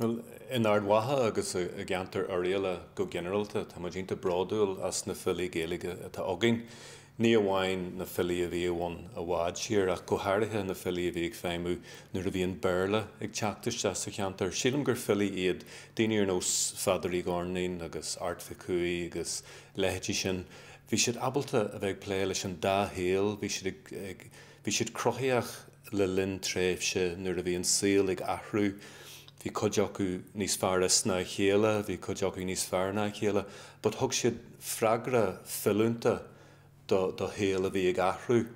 Well, in Ard Mhacha agus a geantar Oirialla go generalta, tá mar dínta broadúil as na fhilí Gaeilge atá agin. Ní amháin na fhilí a bhí amhain a bhád siar ach go háirithe na fhilí a bhí ag féimú nuair a bhíon bearla ag teachtaiste sa cheantar. Sílim gur fhilí iad daoine ar nós Fadarí Gárnaín agus Ard Mhacha agus leití sin. Bhí siad abalta a bheith plé leis an dá héal, bhí siad crothaíach le linn tréimhse nuair a bhíon síl ag athrú. Bhí coideach acu níos fearr na chéile, bhí coideach acu níos fearr na chéile, but thug siad freagra fillúnta do héal a bhí ag athrú,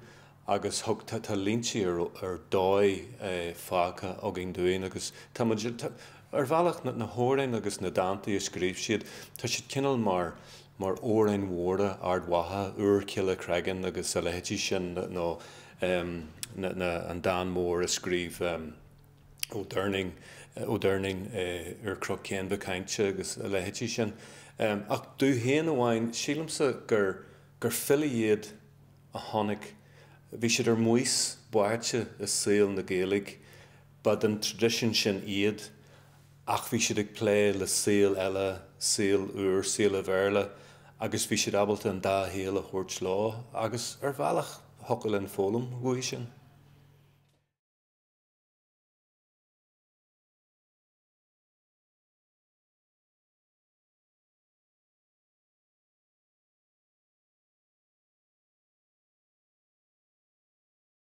agus thug tá línti ar dóid fácha agin dúin, agus ar bhealach na hórainn agus na dantaí a scríb siad, tá siad cineál mar órainn mhóra Ard Mhacha, úr ciile creagan agus a leití sin nó an Dan mór a scríb ó Durning ar crop céan bhacainte agus a leití sin. Ach dú héana amháin sílamsa gur fhilí iad a tháinig, bhí siad ar muos buairte is saoil na Gaeilge, bad an tradition sin iad, ach bhí siad ag plé le saoil eile, saoil úr, saoil a bhéarla, agus bhí siad abalta an dá héal a chuirt slá, agus ar bhealach thocail an fólam bhuaigh sin.